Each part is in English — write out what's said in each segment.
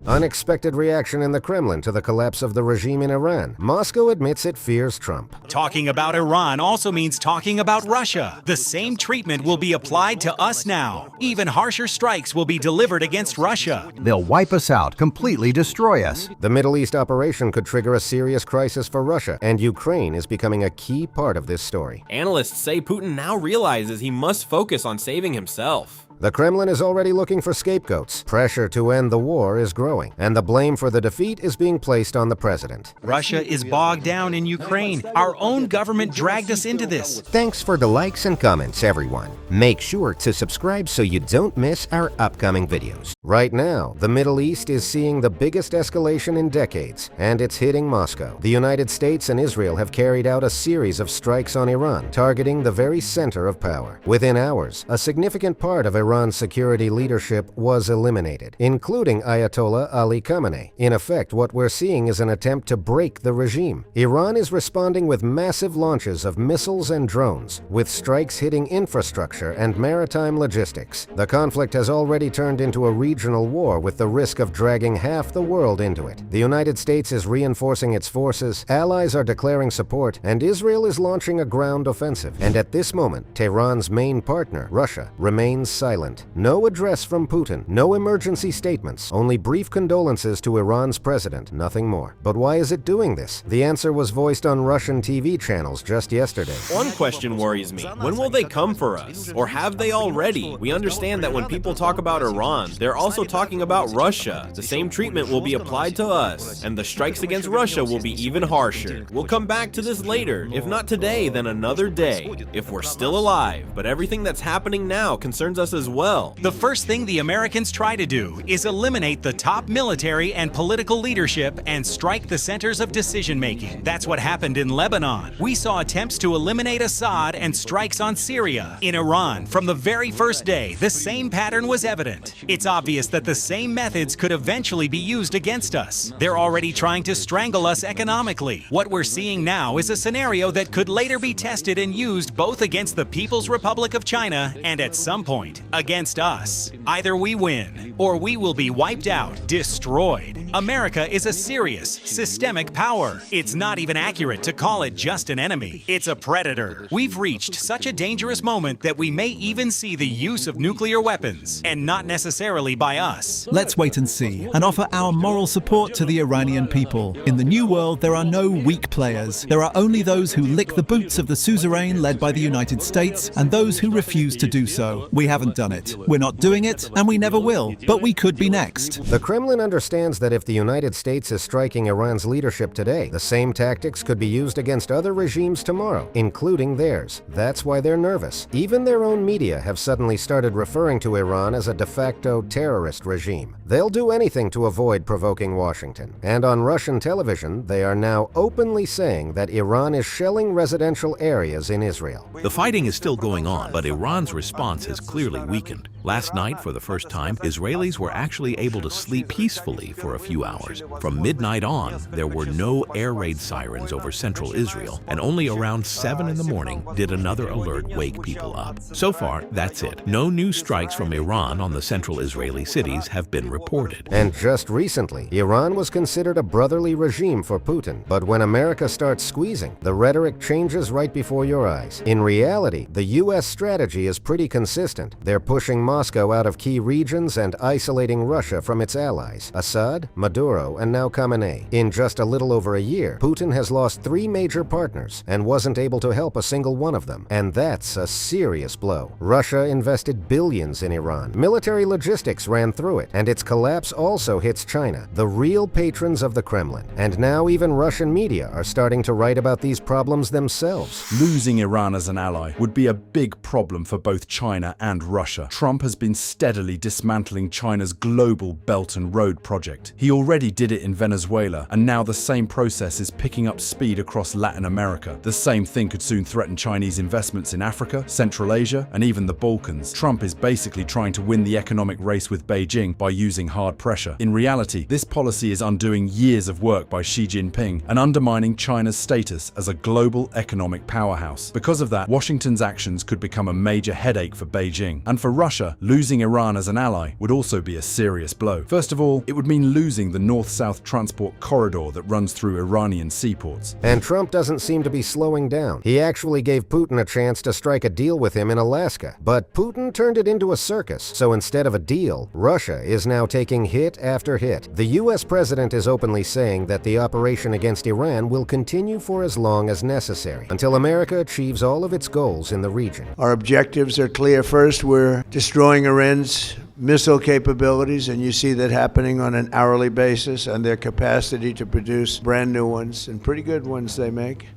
Unexpected reaction in the Kremlin to the collapse of the regime in Iran. Moscow admits it fears Trump. Talking about Iran also means talking about Russia. The same treatment will be applied to us now. Even harsher strikes will be delivered against Russia. They'll wipe us out, completely destroy us. The Middle East operation could trigger a serious crisis for Russia, and Ukraine is becoming a key part of this story. Analysts say Putin now realizes he must focus on saving himself. The Kremlin is already looking for scapegoats. Pressure to end the war is growing, and the blame for the defeat is being placed on the president. Russia is bogged down in Ukraine. Our own government dragged us into this. Thanks for the likes and comments, everyone. Make sure to subscribe so you don't miss our upcoming videos. Right now, the Middle East is seeing the biggest escalation in decades, and it's hitting Moscow. The United States and Israel have carried out a series of strikes on Iran, targeting the very center of power. Within hours, a significant part of Iran's security leadership was eliminated, including Ayatollah Ali Khamenei. In effect, what we're seeing is an attempt to break the regime. Iran is responding with massive launches of missiles and drones, with strikes hitting infrastructure and maritime logistics. The conflict has already turned into a regional war with the risk of dragging half the world into it. The United States is reinforcing its forces, allies are declaring support, and Israel is launching a ground offensive. And at this moment, Tehran's main partner, Russia, remains silent. No address from Putin, no emergency statements, only brief condolences to Iran's president, nothing more. But why is it doing this? The answer was voiced on Russian TV channels just yesterday. One question worries me. When will they come for us? Or have they already? We understand that when people talk about Iran, they're also talking about Russia. The same treatment will be applied to us, and the strikes against Russia will be even harsher. We'll come back to this later. If not today, then another day. If we're still alive. But everything that's happening now concerns us as well. The first thing the Americans try to do is eliminate the top military and political leadership and strike the centers of decision-making. That's what happened in Lebanon. We saw attempts to eliminate Assad and strikes on Syria. In Iran, from the very first day, the same pattern was evident. It's obvious that the same methods could eventually be used against us. They're already trying to strangle us economically. What we're seeing now is a scenario that could later be tested and used both against the People's Republic of China and at some point against us. Either we win, or we will be wiped out, destroyed. America is a serious, systemic power. It's not even accurate to call it just an enemy. It's a predator. We've reached such a dangerous moment that we may even see the use of nuclear weapons, and not necessarily by us. Let's wait and see, and offer our moral support to the Iranian people. In the new world, there are no weak players. There are only those who lick the boots of the suzerain led by the United States, and those who refuse to do so. We haven't done it. We're not doing it, and we never will, but we could be next. The Kremlin understands that if the United States is striking Iran's leadership today, the same tactics could be used against other regimes tomorrow, including theirs. That's why they're nervous. Even their own media have suddenly started referring to Iran as a de facto terrorist regime. They'll do anything to avoid provoking Washington. And on Russian television, they are now openly saying that Iran is shelling residential areas in Israel. The fighting is still going on, but Iran's response has clearly weakened. Last night, for the first time, Israelis were actually able to sleep peacefully for a few hours. From midnight on, there were no air raid sirens over central Israel, and only around 7 in the morning did another alert wake people up. So far, that's it. No new strikes from Iran on the central Israeli cities have been reported. And just recently, Iran was considered a brotherly regime for Putin. But when America starts squeezing, the rhetoric changes right before your eyes. In reality, the U.S. strategy is pretty consistent. They're pushing Moscow out of key regions and isolating Russia from its allies, Assad, Maduro, and now Khamenei. In just a little over a year, Putin has lost 3 major partners and wasn't able to help a single one of them. And that's a serious blow. Russia invested billions in Iran. Military logistics ran through it, and its collapse also hits China, the real patrons of the Kremlin. And now even Russian media are starting to write about these problems themselves. Losing Iran as an ally would be a big problem for both China and Russia. Trump has been steadily dismantling China's global Belt and Road project. He already did it in Venezuela, and now the same process is picking up speed across Latin America. The same thing could soon threaten Chinese investments in Africa, Central Asia, and even the Balkans. Trump is basically trying to win the economic race with Beijing by using hard pressure. In reality, this policy is undoing years of work by Xi Jinping and undermining China's status as a global economic powerhouse. Because of that, Washington's actions could become a major headache for Beijing. And for Russia, losing Iran as an ally would also be a serious blow. First of all, it would mean losing the north-south transport corridor that runs through Iranian seaports. And Trump doesn't seem to be slowing down. He actually gave Putin a chance to strike a deal with him in Alaska. But Putin turned it into a circus. So instead of a deal, Russia is now taking hit after hit. The US president is openly saying that the operation against Iran will continue for as long as necessary, until America achieves all of its goals in the region. Our objectives are clear. First, we're destroying Iran's missile capabilities, and you see that happening on an hourly basis, and their capacity to produce brand new ones, and pretty good ones they make.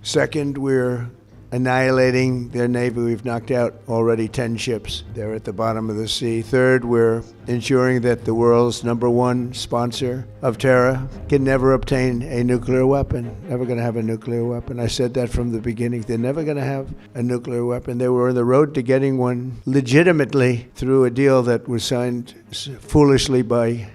Second, we're annihilating their navy. We've knocked out already 10 ships. They're at the bottom of the sea. Third, we're ensuring that the world's #1 sponsor of terror can never obtain a nuclear weapon. Never going to have a nuclear weapon. I said that from the beginning. They're never going to have a nuclear weapon. They were on the road to getting one legitimately through a deal that was signed foolishly by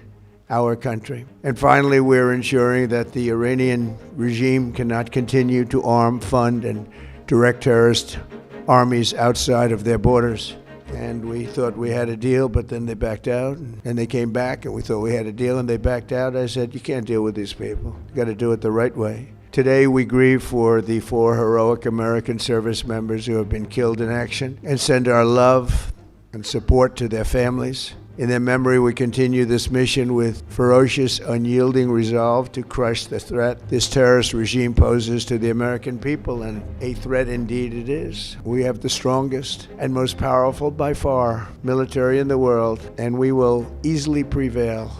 our country. And finally, we're ensuring that the Iranian regime cannot continue to arm, fund, and direct terrorist armies outside of their borders. And we thought we had a deal, but then they backed out, and they came back, and we thought we had a deal, and they backed out. I said, you can't deal with these people. You got to do it the right way. Today, we grieve for the 4 heroic American service members who have been killed in action, and send our love and support to their families. In their memory, we continue this mission with ferocious, unyielding resolve to crush the threat this terrorist regime poses to the American people, and a threat indeed it is. We have the strongest and most powerful by far military in the world, and we will easily prevail.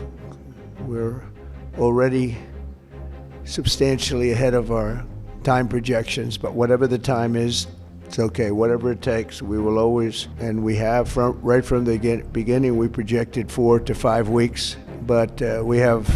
We're already substantially ahead of our time projections, but whatever the time is, it's okay. Whatever it takes, we will always, and we have right from the beginning, we projected 4 to 5 weeks, but we have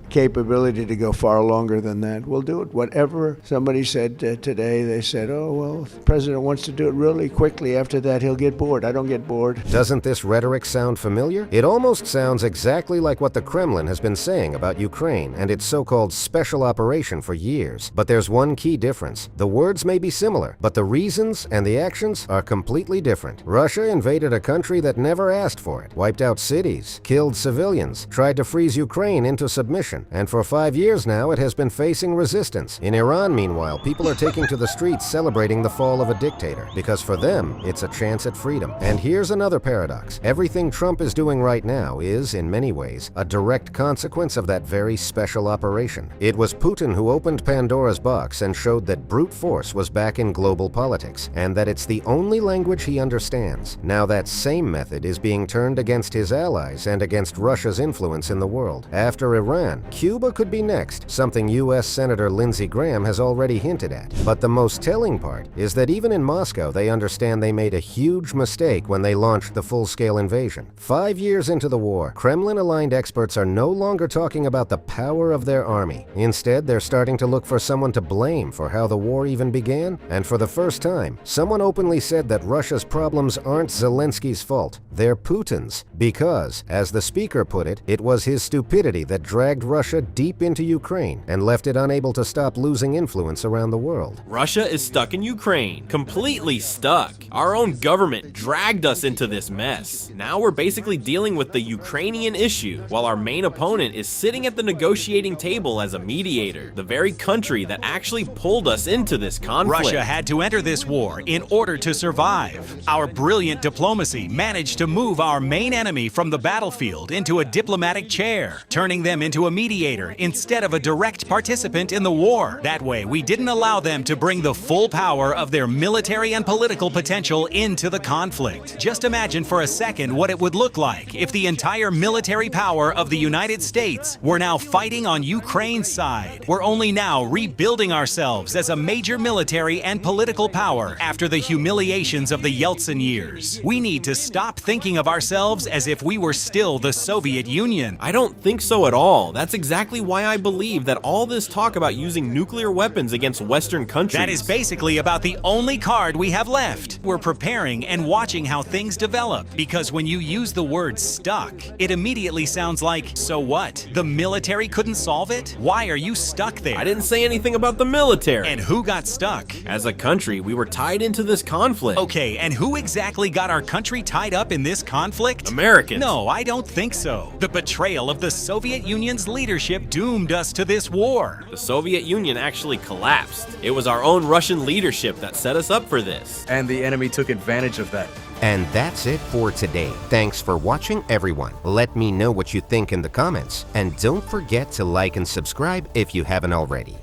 capability to go far longer than that. We'll do it. Whatever somebody said today, they said, oh, well, if the president wants to do it really quickly. After that, he'll get bored. I don't get bored. Doesn't this rhetoric sound familiar? It almost sounds exactly like what the Kremlin has been saying about Ukraine and its so-called special operation for years. But there's one key difference. The words may be similar, but the reasons and the actions are completely different. Russia invaded a country that never asked for it, wiped out cities, killed civilians, tried to freeze Ukraine into submission. And for 5 years now, it has been facing resistance. In Iran, meanwhile, people are taking to the streets celebrating the fall of a dictator, because for them, it's a chance at freedom. And here's another paradox. Everything Trump is doing right now is, in many ways, a direct consequence of that very special operation. It was Putin who opened Pandora's box and showed that brute force was back in global politics, and that it's the only language he understands. Now that same method is being turned against his allies and against Russia's influence in the world. After Iran, Cuba could be next, something U.S. Senator Lindsey Graham has already hinted at. But the most telling part is that even in Moscow, they understand they made a huge mistake when they launched the full-scale invasion. 5 years into the war, Kremlin-aligned experts are no longer talking about the power of their army. Instead, they're starting to look for someone to blame for how the war even began. And for the first time, someone openly said that Russia's problems aren't Zelensky's fault. They're Putin's. Because, as the speaker put it, it was his stupidity that dragged Russia deep into Ukraine and left it unable to stop losing influence around the world. Russia is stuck in Ukraine, completely stuck. Our own government dragged us into this mess. Now we're basically dealing with the Ukrainian issue, while our main opponent is sitting at the negotiating table as a mediator, the very country that actually pulled us into this conflict. Russia had to enter this war in order to survive. Our brilliant diplomacy managed to move our main enemy from the battlefield into a diplomatic chair, turning them into a mediator instead of a direct participant in the war. That way, we didn't allow them to bring the full power of their military and political potential into the conflict. Just imagine for a second what it would look like if the entire military power of the United States were now fighting on Ukraine's side. We're only now rebuilding ourselves as a major military and political power after the humiliations of the Yeltsin years. We need to stop thinking of ourselves as if we were still the Soviet Union. I don't think so at all. That's exactly why I believe that all this talk about using nuclear weapons against Western countries. That is basically about the only card we have left. We're preparing and watching how things develop, because when you use the word stuck, it immediately sounds like, so what? The military couldn't solve it? Why are you stuck there? I didn't say anything about the military. And who got stuck? As a country, we were tied into this conflict. Okay, and who exactly got our country tied up in this conflict? Americans. No, I don't think so. The betrayal of the Soviet Union's leadership doomed us to this war. The Soviet Union actually collapsed. It was our own Russian leadership that set us up for this. And the enemy took advantage of that. And that's it for today. Thanks for watching, everyone. Let me know what you think in the comments. And don't forget to like and subscribe if you haven't already.